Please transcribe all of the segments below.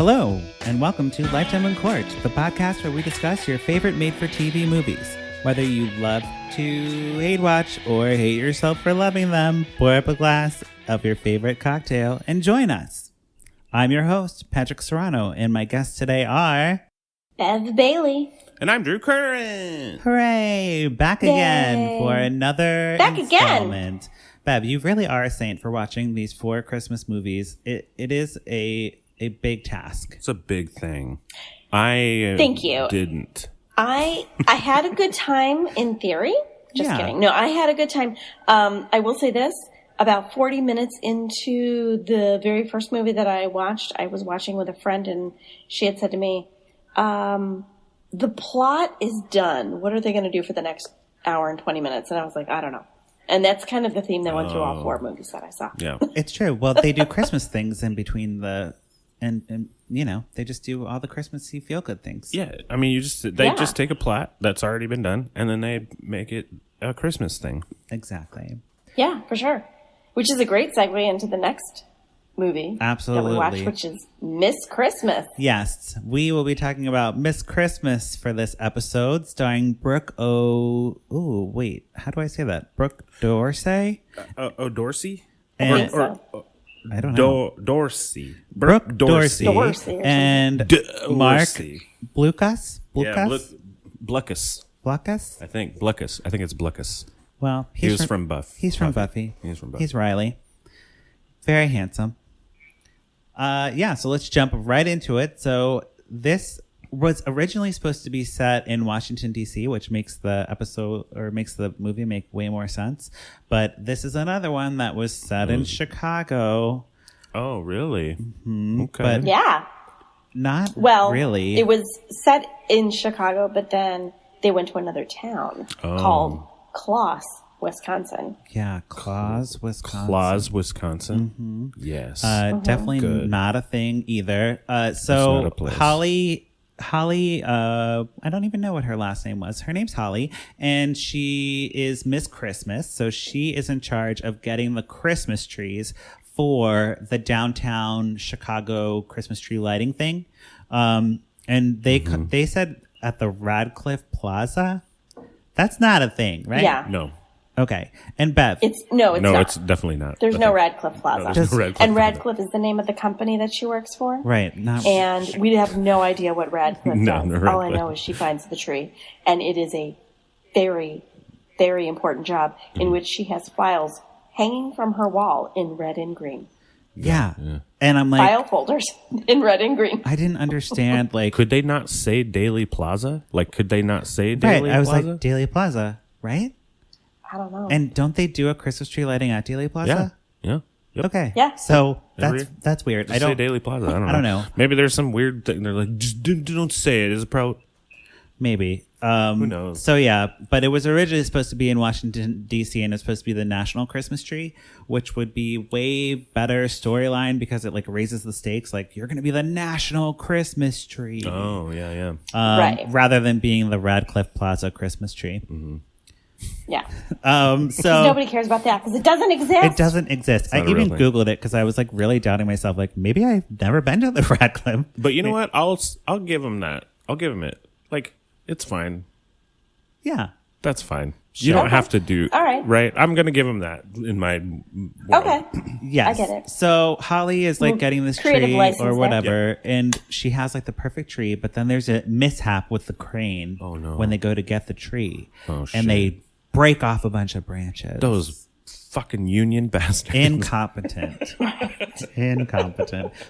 Hello, and welcome to Lifetime in Court, the podcast where we discuss your favorite made-for-TV movies. Whether you love to hate watch or hate yourself for loving them, pour up a glass of your favorite cocktail and join us. I'm your host, Patrick Serrano, and my guests today are... Bev Bailey. And I'm Drew Curran. Hooray! Back again for another installment. Bev, you really are a saint for watching these 4 Christmas movies. It is a big task. It's a big thing. I Thank you. Didn't. I had a good time in theory. Just kidding. No, I had a good time. I will say this. About 40 minutes into the very first movie that I watched, I was watching with a friend, and she had said to me, the plot is done. What are they going to do for the next hour and 20 minutes? And I was like, I don't know. And that's kind of the theme that went through all 4 movies that I saw. Yeah. It's true. Well, they do Christmas things in between the... And you know, they just do all the Christmassy feel-good things. Yeah. I mean, they just take a plot that's already been done, and then they make it a Christmas thing. Exactly. Yeah, for sure. Which is a great segue into the next movie Absolutely. that we watched, which is Miss Christmas. Yes, we will be talking about Miss Christmas for this episode, starring Brooke wait, how do I say that? Brooke Dorsey? Dorsey? And, I don't know. Dorsey. Brooke Dorsey. And Marc Blucas? Yeah, Blucas. Blucas? I think Blucas. I think it's Blucas. Well, he was from Buffy. He's from Buffy. He's Riley. Very handsome. So let's jump right into it. So this was originally supposed to be set in Washington, D.C., which makes the movie make way more sense. But this is another one that was set in Chicago. Oh, really? Mm-hmm. Okay. But yeah. Not really. It was set in Chicago, but then they went to another town called Claus, Wisconsin. Yeah, Claus, Wisconsin. Claus, Wisconsin. Mm-hmm. Yes. Definitely Good. Not a thing either. So not a place. Holly, I don't even know what her last name was. Her name's Holly, and she is Miss Christmas. So she is in charge of getting the Christmas trees for the downtown Chicago Christmas tree lighting thing. And they said at the Radcliffe Plaza. That's not a thing, right? Yeah. No. Okay. And Bev. It's not. It's definitely not. There's no Radcliffe Plaza. No, there's no Radcliffe and Radcliffe is the name of the company that she works for. Right. And we have no idea what Radcliffe does. No, all I know is she finds the tree. And it is a very, very important job in which she has files hanging from her wall in red and green. Yeah. And I'm like... File folders in red and green. I didn't understand, like... Could they not say Daily Plaza? Could they not say Daily Plaza? Right, I was like, Daily Plaza, right? I don't know. And don't they do a Christmas tree lighting at Daily Plaza? Yeah. Yep. Okay. Yeah. So that's weird. Just say Daily Plaza. I don't know. Maybe there's some weird thing. They're like, just don't say it. Is it Maybe. Who knows? So yeah, but it was originally supposed to be in Washington, D.C., and it's supposed to be the National Christmas Tree, which would be way better storyline because it like raises the stakes. Like, you're going to be the National Christmas Tree. Oh, yeah. Right. Rather than being the Radcliffe Plaza Christmas tree. Mm-hmm. Yeah. So nobody cares about that because it doesn't exist. It doesn't exist. I even Googled it because I was like really doubting myself. Like, maybe I've never been to the Radcliffe. But you know what? I'll give him that. I'll give him it. Like, it's fine. Yeah. That's fine. You don't have to do... All right. Right? I'm going to give him that in my world. Okay. Yes. I get it. So Holly is like getting this tree or whatever, and she has like the perfect tree, but then there's a mishap with the crane when they go to get the tree. Oh, shit. And they break off a bunch of branches. Those fucking union bastards. Incompetent.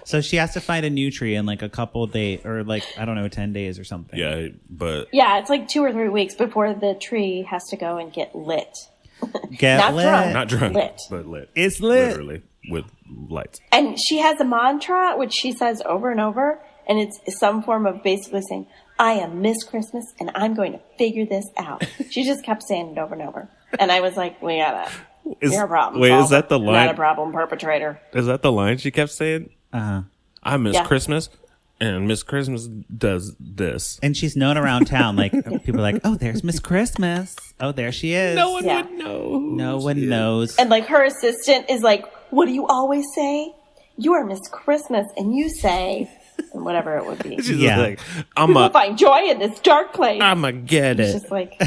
So she has to find a new tree in like a couple days, or like, I don't know, 10 days or something. Yeah, but... Yeah, it's like 2 or 3 weeks before the tree has to go and get lit. Not drunk. Not drunk, lit. but lit. It's lit. Literally, with lights. And she has a mantra, which she says over and over, and it's some form of basically saying, I am Miss Christmas, and I'm going to figure this out. She just kept saying it over and over. And I was like, you're a problem. Wait, solver, is that the line? Not a problem perpetrator. Is that the line she kept saying? I Miss Christmas, and Miss Christmas does this. And she's known around town. Like, people are like, oh, there's Miss Christmas. Oh, there she is. No one would know. No one knows. And like her assistant is like, what do you always say? You are Miss Christmas, and you say, and whatever it would be. She's like, People find joy in this dark place. I'ma get it. It's just like,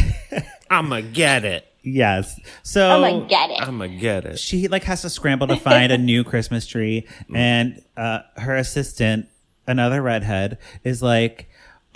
I'ma get it. Yes. So I'ma get it. I'ma get it. She like has to scramble to find a new Christmas tree, and her assistant, another redhead, is like,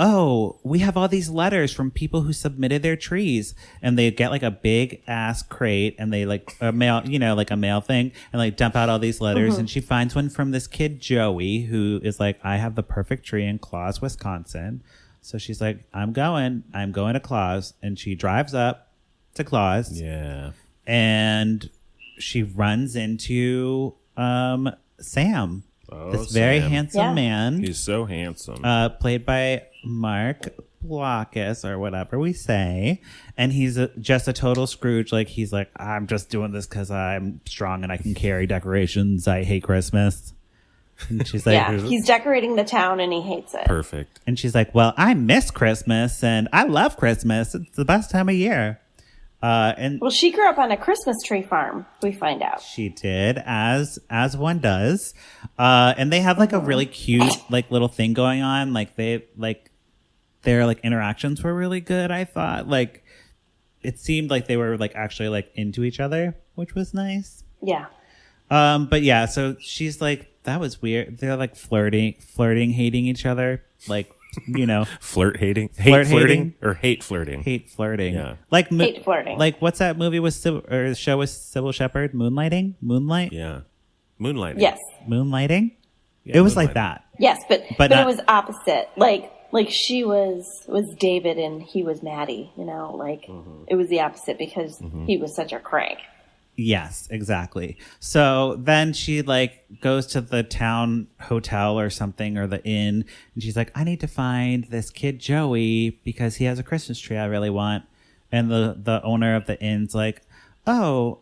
oh, we have all these letters from people who submitted their trees, and they get like a big ass crate, and they like a mail, like a mail thing, and like dump out all these letters. And she finds one from this kid Joey, who is like, I have the perfect tree in Claus, Wisconsin. So she's like, I'm going to Claus, and she drives up to Claus. Yeah, and she runs into Sam. This very handsome man. He's so handsome. Played by Marc Blucas, or whatever we say. And he's just a total Scrooge. Like, he's like, I'm just doing this because I'm strong and I can carry decorations. I hate Christmas. And she's like, he's decorating the town and he hates it. Perfect. And she's like, well, I miss Christmas and I love Christmas. It's the best time of year. Well, she grew up on a Christmas tree farm, we find out. She did, as one does. And they have like a really cute like little thing going on. Like their like interactions were really good, I thought. Like it seemed like they were like actually like into each other, which was nice. Yeah. But yeah, so she's like, that was weird. They're like flirting, hating each other. Like, flirting, or hate flirting. Hate flirting. Yeah. Like hate flirting. Like what's that movie with show with Sybil Shepherd? Moonlight. Yeah. Moonlighting. Yes. Moonlighting. Yeah, it was like that. Yes, but not, it was opposite. Like she was David and he was Maddie. It was the opposite because he was such a crank. Yes, exactly. So then she like goes to the town hotel or something, or the inn, and she's like, I need to find this kid Joey because he has a Christmas tree I really want. And the owner of the inn's like, oh,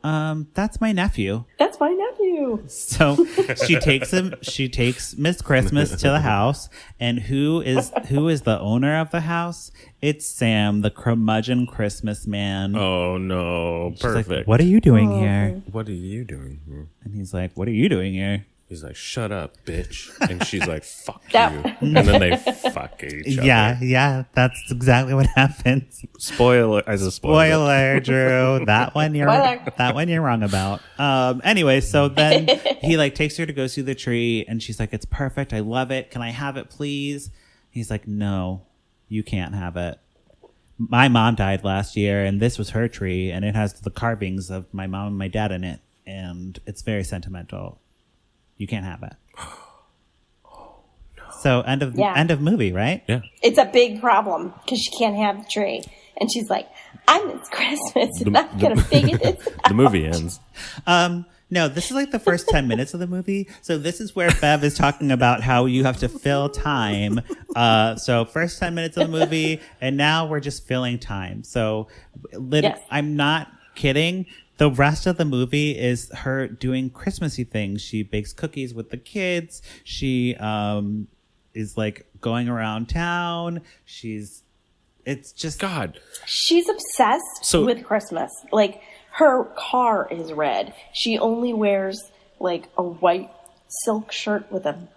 that's my nephew. That's my nephew. So she takes Miss Christmas to the house, and who is the owner of the house? It's Sam, the curmudgeon Christmas man. Oh no. She's Perfect. like, what are you doing here? What are you doing here? And he's like, what are you doing here? He's like, shut up, bitch. And she's like, fuck you. And then they fuck each other. Yeah, that's exactly what happens. Spoiler, Drew. That one you're wrong about. Anyway, so then he like takes her to go see the tree, and she's like, it's perfect. I love it. Can I have it, please? He's like, no, you can't have it. My mom died last year, and this was her tree, and it has the carvings of my mom and my dad in it, and it's very sentimental. You can't have it. Oh, no. So end of movie, right? Yeah. It's a big problem because she can't have the tree. And she's like, I miss Christmas and I'm going to figure this out. The movie ends. No, this is like the first 10 minutes of the movie. So this is where Bev is talking about how you have to fill time. So first 10 minutes of the movie, and now we're just filling time. So yes. I'm not kidding. The rest of the movie is her doing Christmassy things. She bakes cookies with the kids. She is like going around town. It's just God. She's obsessed with Christmas. Like her car is red. She only wears like a white silk shirt with a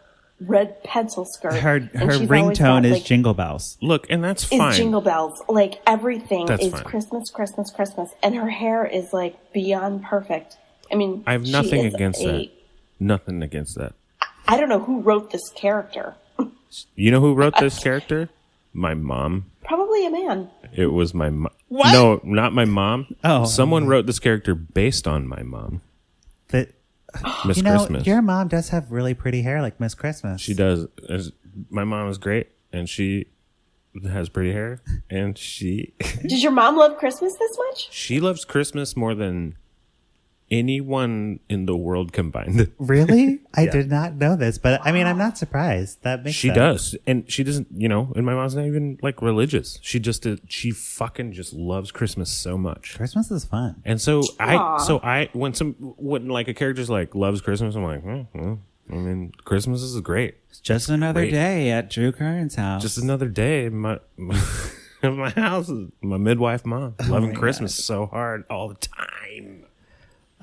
red pencil skirt. Her ringtone is Jingle Bells. Look, and that's fine. It's Jingle Bells. Like everything that's is fine. Christmas. And her hair is like beyond perfect. I mean, I have nothing against that. Nothing against that. I don't know who wrote this character. You know who wrote this character? My mom. Probably a man. It was my mom. What? No, not my mom. Oh. Someone wrote this character based on my mom. Miss Christmas. Your mom does have really pretty hair like Miss Christmas. She does. My mom is great, and she has pretty hair, and she... Does your mom love Christmas this much? She loves Christmas more than anyone in the world combined. Really? I did not know this, but I mean, I'm not surprised. That makes sense. She does. And she doesn't, and my mom's not even like religious. She fucking just loves Christmas so much. Christmas is fun. And so when like a character's like loves Christmas, I'm like, well, I mean, Christmas is great. It's just another day at Drew Curran's house. Just another day. My house, my midwife mom, loving Christmas so hard all the time.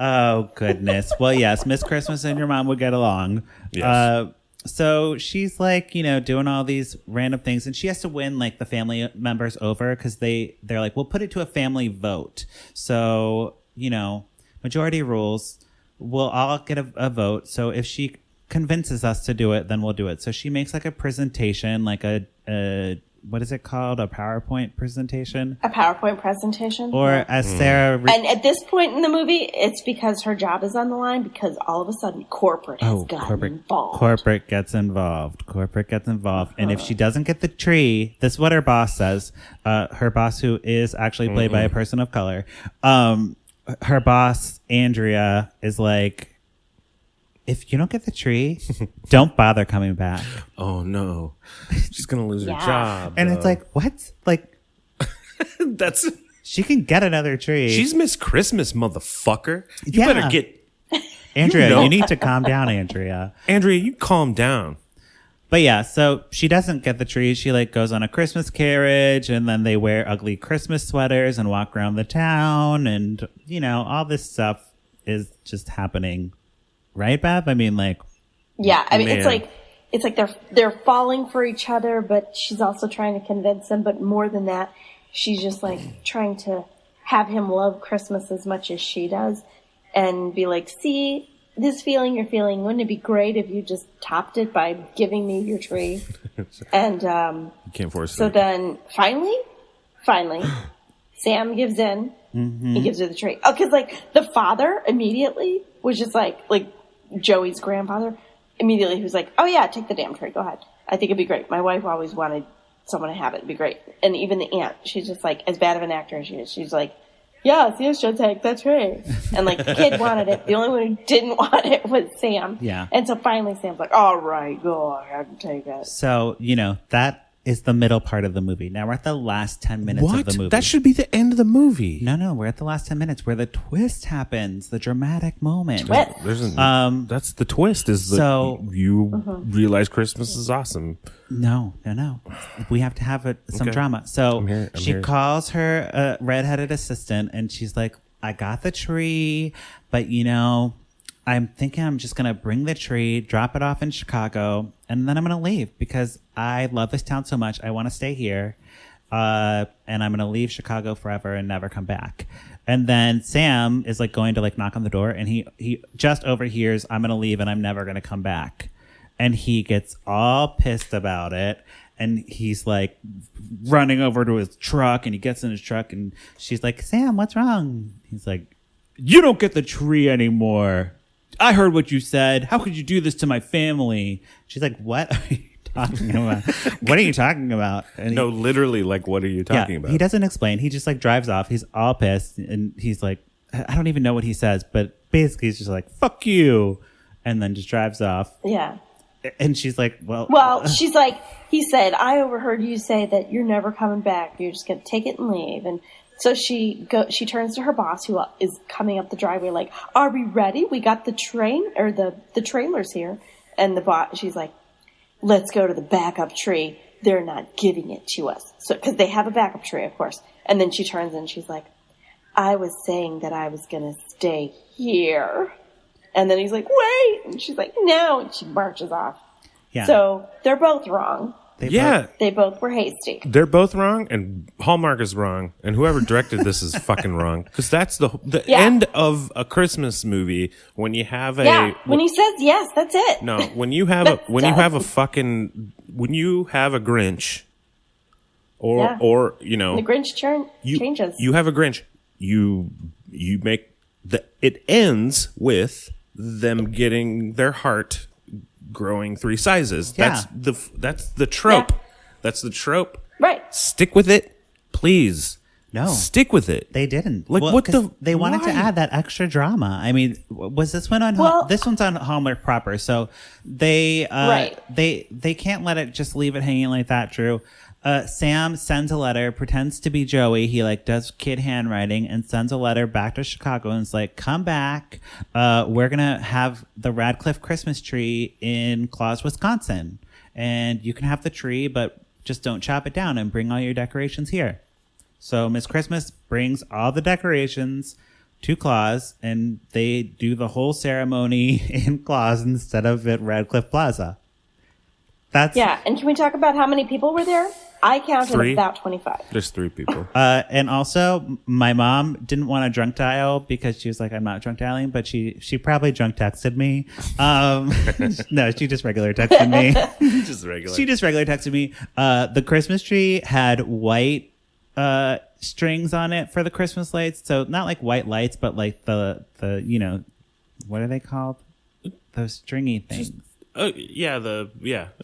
Oh, goodness. Well, yes, Miss Christmas and your mom would get along. Yes. So she's like, doing all these random things, and she has to win like the family members over because they're like, we'll put it to a family vote. So, majority rules. We'll all get a vote. So if she convinces us to do it, then we'll do it. So she makes like a presentation, like a what is it called? A PowerPoint presentation? A PowerPoint presentation? Or as Sarah... And at this point in the movie, it's because her job is on the line because all of a sudden corporate has gotten involved. Corporate gets involved. And if she doesn't get the tree, this is what her boss says. Her boss, who is actually played by a person of color. Her boss, Andrea, is like... If you don't get the tree, don't bother coming back. Oh, no. She's going to lose her job. And it's like, what? Like, she can get another tree. She's Miss Christmas, motherfucker. You better get... Andrea, you need to calm down, Andrea. Andrea, you calm down. But yeah, so she doesn't get the tree. She like goes on a Christmas carriage, and then they wear ugly Christmas sweaters and walk around the town. And, all this stuff is just happening. Right, Bab? I mean, like... Yeah, I mean, it's like they're falling for each other, but she's also trying to convince him. But more than that, she's just like trying to have him love Christmas as much as she does and be like, see, this feeling you're feeling, wouldn't it be great if you just topped it by giving me your tree? And you can't force so it. then finally, Sam gives in. Mm-hmm. He gives her the tree. Oh, because like the father immediately was just like Joey's grandfather, immediately he was like, oh yeah, take the damn tree, go ahead. I think it'd be great. My wife always wanted someone to have it. It'd be great. And even the aunt, she's just like, as bad of an actor as she is, she's like, yes, you should take the tree. And like the kid wanted it. The only one who didn't want it was Sam. Yeah. And so finally Sam's like, all right, go ahead and take it. So, that is the middle part of the movie. Now we're at the last 10 minutes of the movie. That should be the end of the movie. No, we're at the last 10 minutes where the twist happens, the dramatic moment. That's the twist. You realize Christmas is awesome. No. We have to have some drama. So she calls her redheaded assistant, and she's like, "I got the tree, but I'm thinking I'm just going to bring the tree, drop it off in Chicago, and then I'm going to leave because I love this town so much. I want to stay here. And I'm going to leave Chicago forever and never come back." And then Sam is like going to like knock on the door, and he just overhears, "I'm going to leave and I'm never going to come back." And he gets all pissed about it. And he's like running over to his truck, and he gets in his truck, and she's like, "Sam, what's wrong?" He's like, "You don't get the tree anymore. I heard what you said. How could you do this to my family?" She's like, "What are you talking about? What are you talking about?" And literally, like, what are you talking about? He doesn't explain. He just like drives off. He's all pissed, and he's like, I don't even know what he says, but basically he's just like, "Fuck you," and then just drives off. Yeah. And she's like, well, she's like, he said, "I overheard you say that you're never coming back. You're just going to take it and leave." And so she turns to her boss, who is coming up the driveway, like, "Are we ready? We got the train or the trailers here." And the boss, she's like, "Let's go to the backup tree. They're not giving it to us." So, because they have a backup tree, of course. And then she turns and she's like, "I was saying that I was going to stay here." And then he's like, "Wait." And she's like, "No." And she marches off. Yeah. So they're both wrong. They both were hasty. They're both wrong, and Hallmark is wrong, and whoever directed this is fucking wrong. Because that's the end of a Christmas movie when you have when he says yes, that's it. No, when you have a Grinch, or the Grinch changes. You have a Grinch. You make it ends with them getting their heart growing 3 sizes. Yeah. That's the trope. Yeah. That's the trope. Right. Stick with it, please. No. Stick with it. They didn't. Like, they wanted to add that extra drama. I mean, was this one on this one's on Hallmark proper, so they can't let it just leave it hanging like that, Drew. Sam sends a letter, pretends to be Joey. He like does kid handwriting and sends a letter back to Chicago and is like, "Come back. We're going to have the Radcliffe Christmas tree in Claus, Wisconsin. And you can have the tree, but just don't chop it down and bring all your decorations here." So Miss Christmas brings all the decorations to Claus, and they do the whole ceremony in Claus instead of at Radcliffe Plaza. That's Yeah, and can we talk about how many people were there? I counted 3. about 25. There's 3 people. And also, my mom didn't want to drunk dial because she was like, I'm not drunk dialing, but she probably drunk texted me. No, she just regular texted me. Just regular. She just regular texted me. The Christmas tree had white strings on it for the Christmas lights. So not like white lights, but like the what are they called? Those stringy things. Yeah,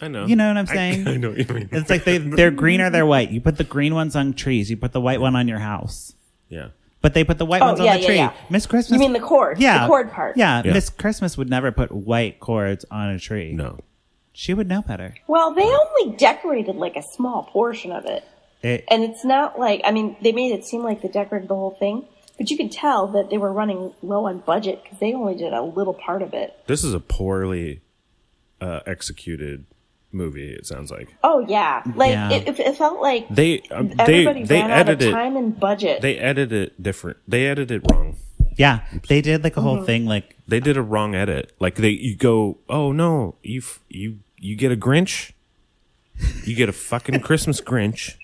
I know. You know what I'm saying? I know what you mean. It's like they're green or they're white. You put the green ones on trees. You put the white one on your house. Yeah. But they put the white ones on the tree. Yeah. Miss Christmas. You mean the cord? Yeah. The cord part. Yeah. Yeah. Miss Christmas would never put white cords on a tree. No. She would know better. Well, they only decorated like a small portion of it. And it's not like, I mean, they made it seem like they decorated the whole thing. But you could tell that they were running low on budget because they only did a little part of it. This is a poorly executed movie, it sounds like. Oh, yeah. Like, Yeah. It felt like they everybody ran out of edited time and budget. They edited it different. They edited it wrong. Yeah. They did like a whole thing like. They did a wrong edit. Like you go, oh no, you get a Grinch, you get a fucking Christmas Grinch,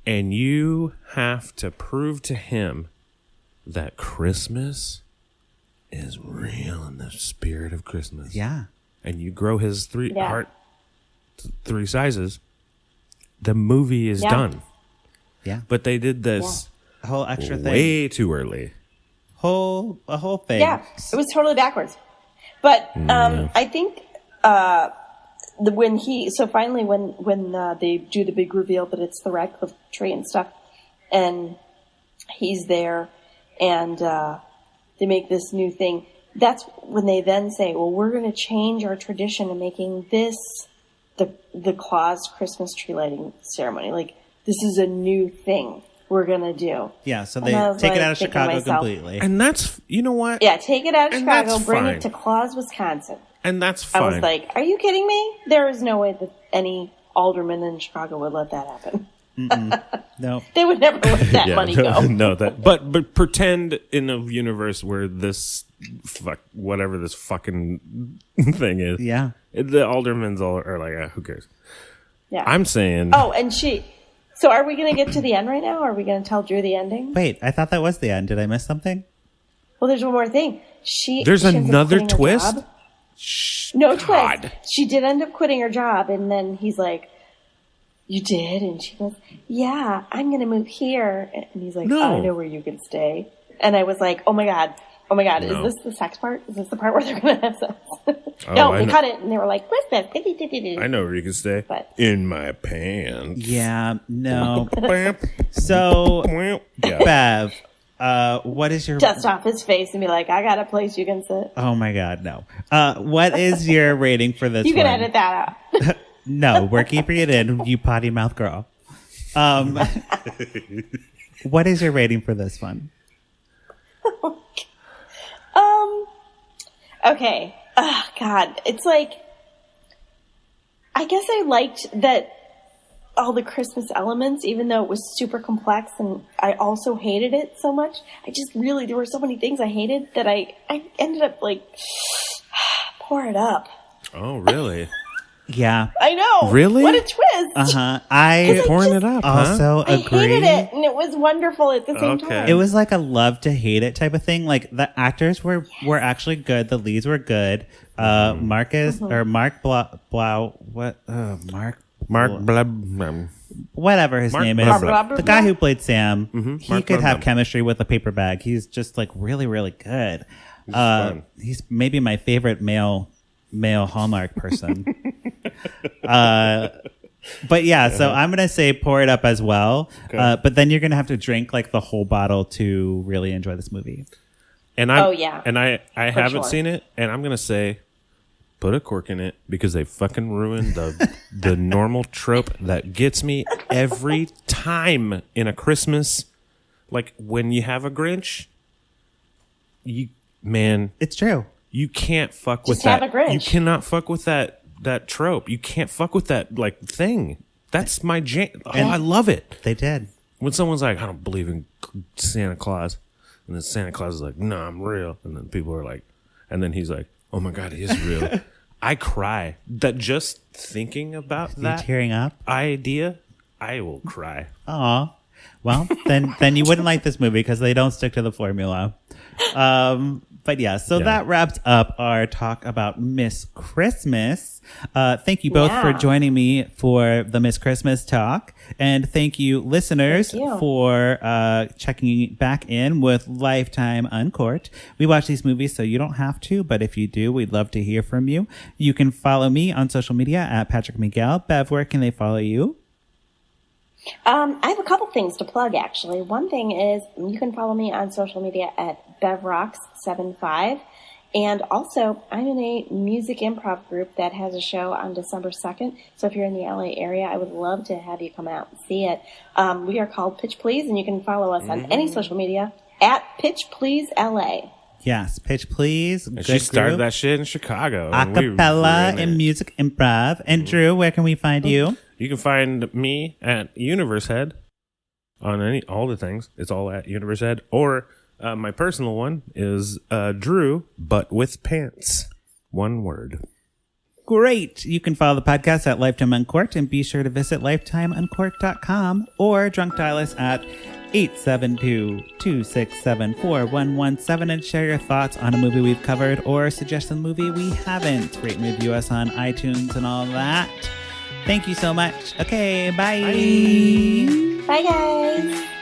and you have to prove to him that Christmas is real in the spirit of Christmas. Yeah. And you grow his three Yeah. sizes. The movie is Yeah. done. Yeah. But they did this A whole extra thing. way too early. A whole thing. Yeah, it was totally backwards. But I think when they do the big reveal that it's the Radcliffe tree and stuff, and he's there, and they make this new thing. That's when they then say, well, we're going to change our tradition of making this the Claus Christmas tree lighting ceremony. Like, this is a new thing we're going to do. Yeah, so they And I was take it like, out of thinking to Chicago myself, completely. And that's, you know what? Yeah, take it out of And Chicago, that's bring fine. it to Claus, Wisconsin. And that's fine. I was like, are you kidding me? There is no way that any alderman in Chicago would let that happen. No. They would never let that money go. No, but pretend in a universe where this whatever this fucking thing is. Yeah. The aldermen's all are like, who cares? Yeah. I'm saying. Oh, and so are we going to get to the end right now? Or are we going to tell Drew the ending? Wait, I thought that was the end. Did I miss something? Well, there's one more thing. There's she ends up another quitting her twist? job. No God. twist. She did end up quitting her job, and then he's like, you did? And she goes, yeah, I'm going to move here. And he's like, No. I know where you can stay. And I was like, oh my God, No. is this the sex part? Is this the part where they're going to have sex? Oh, No, I they know. cut it, and they were like, Christmas. I know where you can stay. But- In my pants. Yeah, no. So, Yeah. Bev, what is your... Dust off his face and be like, I got a place you can sit. Oh my God, no. What is your rating for this You can one? edit that out. No, we're keeping it in, you potty mouth girl. What is your rating for this one? Okay. Oh, God. It's like, I guess I liked that all the Christmas elements, even though it was super complex, and I also hated it so much. There were so many things I hated that I ended up like, pour it up. Oh, really? Yeah. I know. Really? What a twist. Uh-huh. I Pouring it up, also I agree. hated it, and it was wonderful at the same Okay. time. It was like a love to hate it type of thing. Like the actors were actually good. The leads were good. Marcus or Mark Blau. What? Mark. Mark Blab. Whatever his Mark name blah, is. blah, blah. The guy who played Sam. He Mark could blah, have blah. chemistry with a paper bag. He's just like really, really good. fun. He's maybe my favorite male Hallmark person. But yeah, so I'm gonna say pour it up as well. Okay. But then you're gonna have to drink like the whole bottle to really enjoy this movie. And I Oh, yeah. And I haven't sure. seen it, and I'm gonna say put a cork in it because they fucking ruined the normal trope that gets me every time in a Christmas. Like when you have a Grinch, It's true. you can't fuck with Just have that. a Grinch. You cannot fuck with that trope. You can't fuck with that like thing. That's my jam. Oh, I love it. They did. When someone's like, I don't believe in Santa Claus, and then Santa Claus is like, no, I'm real. And then people are like, and then he's like, oh my God, he is real. I cry. That just thinking about You're that tearing up. idea, I will cry. Aw. Well, then you wouldn't like this movie because they don't stick to the formula. But yeah, so that wraps up our talk about Miss Christmas. Thank you both for joining me for the Miss Christmas talk. And thank you, listeners, for checking back in with Lifetime Uncorked. We watch these movies so you don't have to, but if you do, we'd love to hear from you. You can follow me on social media at Patrick Miguel. Bev, where can they follow you? I have a couple things to plug, actually. One thing is you can follow me on social media at BevRocks75. And also, I'm in a music improv group that has a show on December 2nd. So if you're in the LA area, I would love to have you come out and see it. We are called Pitch Please, and you can follow us on any social media at Pitch Please LA. Yes, Pitch Please. And she started that shit in Chicago. Acapella and music improv. And Drew, where can we find you? You can find me at Universe Head on all the things. It's all at Universe Head. Or my personal one is Drew, but with pants. One word. Great. You can follow the podcast at Lifetime Uncorked and be sure to visit lifetimeuncorked.com or drunk dial us at 872-267-4117 and share your thoughts on a movie we've covered or suggest a movie we haven't. Rate and review us on iTunes and all that. Thank you so much. Okay, bye. Bye, guys.